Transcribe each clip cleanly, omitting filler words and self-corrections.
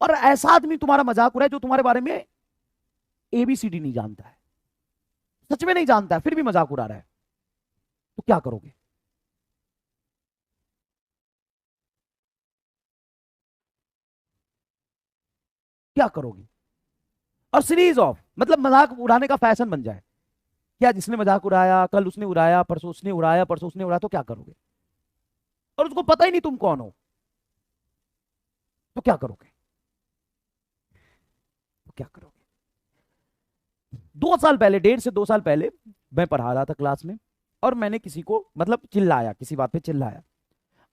और ऐसा आदमी तुम्हारा मजाक उड़ाए जो तुम्हारे बारे में एबीसीडी नहीं जानता है, सच में नहीं जानता है, फिर भी मजाक उड़ा रहा है, तो क्या करोगे? क्या करोगे? और सीरीज ऑफ, मतलब मजाक उड़ाने का फैशन बन जाए, क्या जिसने मजाक उड़ाया, कल उसने उड़ाया, परसों उसने उड़ाया, परसों उसने उड़ाया, तो क्या करोगे? और उसको पता ही नहीं तुम कौन हो, तो क्या करोगे? तो क्या करोगे? 2 साल पहले, 1.5 से 2 साल पहले, मैं पढ़ा रहा था क्लास में, और मैंने किसी को मतलब चिल्लाया, किसी बात पे चिल्लाया।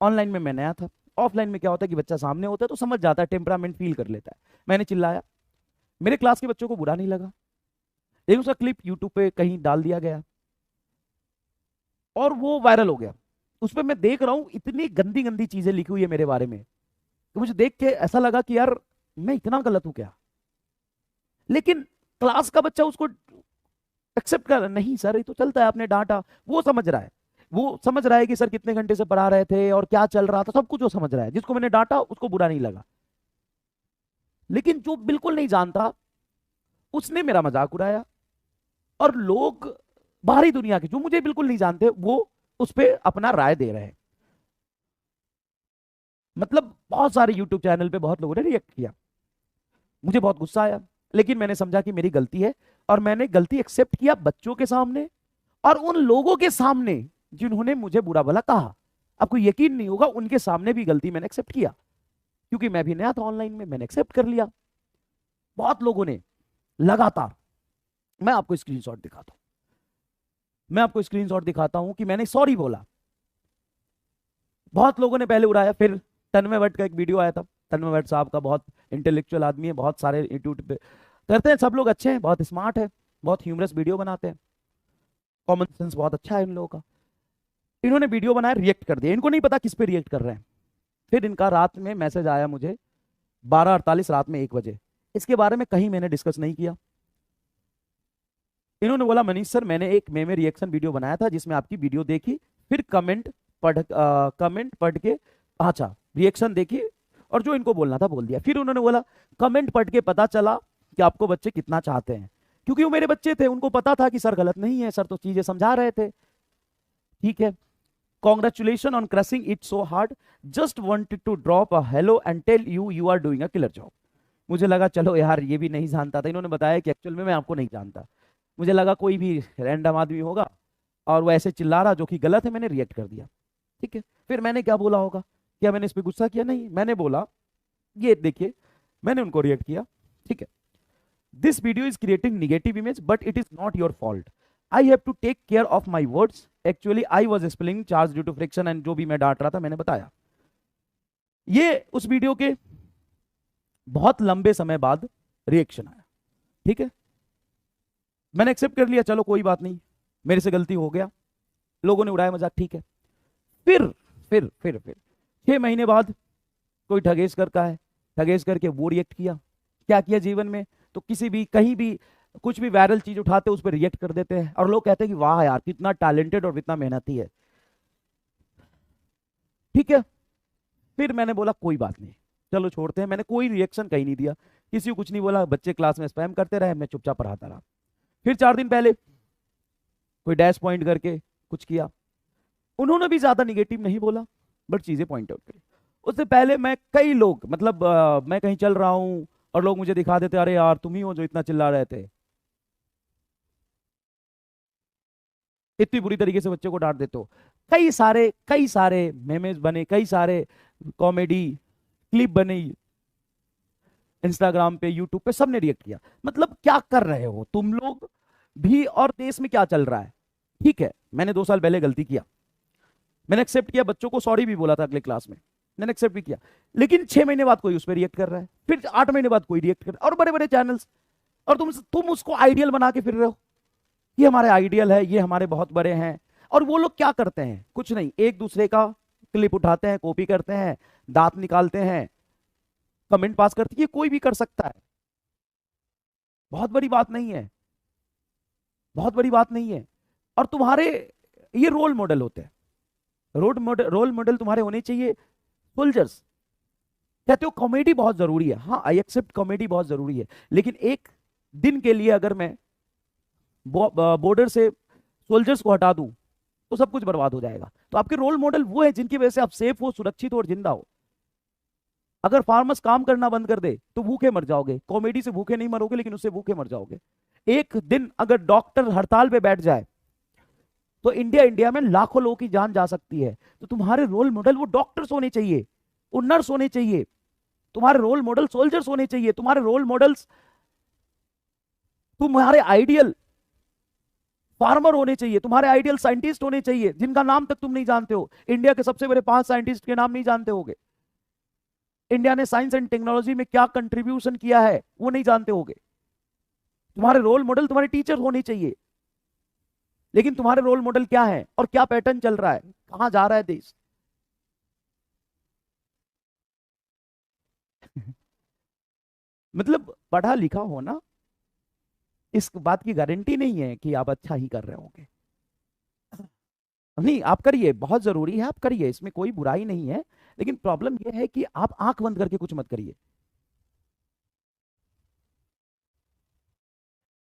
ऑनलाइन में मैं नया था, ऑफलाइन में क्या होता है कि बच्चा सामने होता है तो समझ जाता है, टेम्परामेंट फील कर लेता है। मैंने चिल्लाया, मेरे क्लास के बच्चों को बुरा नहीं लगा, लेकिन उसका क्लिप यूट्यूब पे कहीं डाल दिया गया और वो वायरल हो गया। उस पर मैं देख रहा हूँ इतनी गंदी गंदी चीजें लिखी हुई है मेरे बारे में, तो मुझे देख के ऐसा लगा कि यार मैं इतना गलत हूं क्या? लेकिन क्लास का बच्चा उसको एक्सेप्ट कर, नहीं सर ये तो चलता है, आपने डांटा, वो समझ रहा है, वो समझ रहा है कि सर कितने घंटे से पढ़ा रहे थे और क्या चल रहा था, सब कुछ वो समझ रहा है। जिसको मैंने डांटा उसको बुरा नहीं लगा, लेकिन जो बिल्कुल नहीं जानता उसने मेरा मजाक उड़ाया। और लोग बाहरी दुनिया के जो मुझे बिल्कुल नहीं जानते वो उस पर अपना राय दे रहे हैं। मतलब बहुत सारे यूट्यूब चैनल पे बहुत लोगों ने रिएक्ट किया, मुझे बहुत गुस्सा आया, लेकिन मैंने समझा कि मेरी गलती है, और मैंने गलती एक्सेप्ट किया बच्चों के सामने और उन लोगों के सामने जिन्होंने मुझे बुरा भला कहा। आपको यकीन नहीं होगा, उनके सामने भी गलती मैंने एक्सेप्ट किया, क्योंकि मैं भी नया था ऑनलाइन में, मैंने एक्सेप्ट कर लिया। बहुत लोगों ने लगातार, मैं आपको स्क्रीनशॉट दिखाता हूं, मैं आपको स्क्रीनशॉट दिखाता हूं कि मैंने सॉरी बोला। बहुत लोगों ने पहले उड़ाया, फिर तन्मय भट्ट का एक वीडियो आया था, तन्मय भट्ट साहब का बहुत इंटेलेक्चुअल आदमी है, बहुत सारे यूट्यूब पे करते हैं, सब लोग अच्छे हैं, बहुत स्मार्ट है, बहुत ह्यूमरस वीडियो बनाते हैं, कॉमन सेंस बहुत अच्छा है इन लोगों का। इन्होंने वीडियो बनाया, रिएक्ट कर दिया, इनको नहीं पता किस पे रिएक्ट कर रहे हैं। फिर इनका रात में मैसेज आया मुझे, 12:48 रात में 1 बजे। इसके बारे में कहीं मैंने डिस्कस नहीं किया। इन्होंने बोला मनीष सर मैंने एक में रिएक्शन वीडियो बनाया था जिसमें आपकी वीडियो देखी, फिर कमेंट पढ़ के, अच्छा रिएक्शन देखी, और जो इनको बोलना था बोल दिया। फिर उन्होंने बोला कमेंट पढ़ के पता चला कि आपको बच्चे कितना चाहते हैं, क्योंकि वो मेरे बच्चे थे, उनको पता था कि सर गलत नहीं है, सर तो चीजें समझा रहे थे। ठीक है, congratulation on crushing it so hard, just wanted to drop a hello and tell you you are doing a killer job. मुझे लगा चलो यार ये भी नहीं जानता था, इन्होंने बताया कि एक्चुअल में मैं आपको नहीं जानता, मुझे लगा कोई भी रैंडम आदमी होगा और वो ऐसे चिल्ला रहा जो कि गलत है, मैंने रिएक्ट कर दिया। ठीक है, फिर मैंने क्या बोला होगा, क्या मैंने इस पे गुस्सा किया? नहीं, मैंने बोला ये देखिए, मैंने उनको रिएक्ट किया। ठीक है, this video is creating negative image but it is not your fault, I have to take care of my words, actually I was explaining charge due to friction, and जो भी मैं डांट रहा था मैंने बताया। ये उस वीडियो के बहुत लंबे समय बाद रिएक्शन आया। ठीक है, मैंने एक्सेप्ट कर लिया, चलो कोई बात नहीं, मेरे से गलती हो गया, लोगों ने उड़ाया मजाक, ठीक है। फिर फिर 6 महीने बाद कोई ठगेशकर का है, ठगेशकर के वो रिएक्ट किया। क्या किया जीवन में, तो किसी भी कहीं भी कुछ भी वायरल चीज उठाते उस पर रिएक्ट कर देते हैं, और लोग कहते हैं कि वाह यार कितना टैलेंटेड और कितना मेहनती है। ठीक है, फिर मैंने बोला कोई बात नहीं, चलो छोड़ते हैं, मैंने कोई रिएक्शन कहीं नहीं दिया, किसी को कुछ नहीं बोला, बच्चे क्लास में स्पैम करते रहे, मैं चुपचाप पढ़ाता रहा। फिर 4 दिन पहले कोई डैश पॉइंट करके कुछ किया, उन्होंने भी ज्यादा निगेटिव नहीं बोला, बट चीजें पॉइंट आउट करी। उससे पहले मैं कई लोग, मतलब मैं कहीं चल रहा हूं और लोग मुझे दिखा देते, अरे यार तुम ही हो जो इतना चिल्ला रहे थे, इतनी बुरी तरीके से बच्चे को डांट देते हो। कई सारे मेमेज बने, कई सारे कॉमेडी क्लिप बने, इंस्टाग्राम पे, यूट्यूब पे, सबने रिएक्ट किया। मतलब क्या कर रहे हो तुम लोग भी, और देश में क्या चल रहा है। ठीक है, मैंने 2 साल पहले गलती किया, मैंने एक्सेप्ट किया, बच्चों को सॉरी भी बोला था अगले क्लास में, मैंने एक्सेप्ट भी किया, लेकिन 6 महीने बाद कोई उस पर रिएक्ट कर रहा है, फिर 8 महीने बाद कोई रिएक्ट कर रहा है, और बड़े बड़े चैनल्स, और तुम उसको आइडियल बना के फिर रहे हो, ये हमारे आइडियल है, ये हमारे बहुत बड़े हैं। और वो लोग क्या करते हैं, कुछ नहीं, एक दूसरे का क्लिप उठाते हैं, कॉपी करते हैं, दांत निकालते हैं, कमेंट पास करते हैं, ये कोई भी कर सकता है, बहुत बड़ी बात नहीं है, बहुत बड़ी बात नहीं है। और तुम्हारे ये रोल मॉडल होते हैं, रोल मॉडल तुम्हारे होने चाहिए सोल्जर्स, कहते हो कॉमेडी बहुत जरूरी है, हाँ आई एक्सेप्ट कॉमेडी बहुत जरूरी है, लेकिन एक दिन के लिए अगर मैं बॉर्डर से सोल्जर्स को हटा दूं तो सब कुछ बर्बाद हो जाएगा। तो आपके रोल मॉडल वो है जिनकी वजह से आप सेफ हो, सुरक्षित हो और जिंदा हो। अगर फार्मर्स काम करना बंद कर दे तो भूखे मर जाओगे, कॉमेडी से भूखे नहीं मरोगे लेकिन उससे भूखे मर जाओगे। एक दिन अगर डॉक्टर हड़ताल पे बैठ जाए तो इंडिया में लाखों लोगों की जान जा सकती है। तो तुम्हारे रोल मॉडल वो डॉक्टर्स होने चाहिए, वो नर्स होने चाहिए, तुम्हारे रोल मॉडल सोल्जर्स होने चाहिए, तुम्हारे रोल मॉडल्स, तुम्हारे आइडियल फार्मर होने चाहिए, तुम्हारे आइडियल साइंटिस्ट होने चाहिए जिनका नाम तक तुम नहीं जानते हो। इंडिया के सबसे बड़े 5 साइंटिस्ट के नाम नहीं जानते होगे, इंडिया ने साइंस एंड टेक्नोलॉजी में क्या कंट्रीब्यूशन किया है वो नहीं जानते होगे। तुम्हारे रोल मॉडल तुम्हारे टीचर होने चाहिए, लेकिन तुम्हारे रोल मॉडल क्या है और क्या पैटर्न चल रहा है, कहां जा रहा है देश। मतलब पढ़ा लिखा होना इस बात की गारंटी नहीं है कि आप अच्छा ही कर रहे होंगे। नहीं, आप करिए, बहुत जरूरी है, आप करिए, इसमें कोई बुराई नहीं है, लेकिन प्रॉब्लम यह है कि आप आंख बंद करके कुछ मत करिए।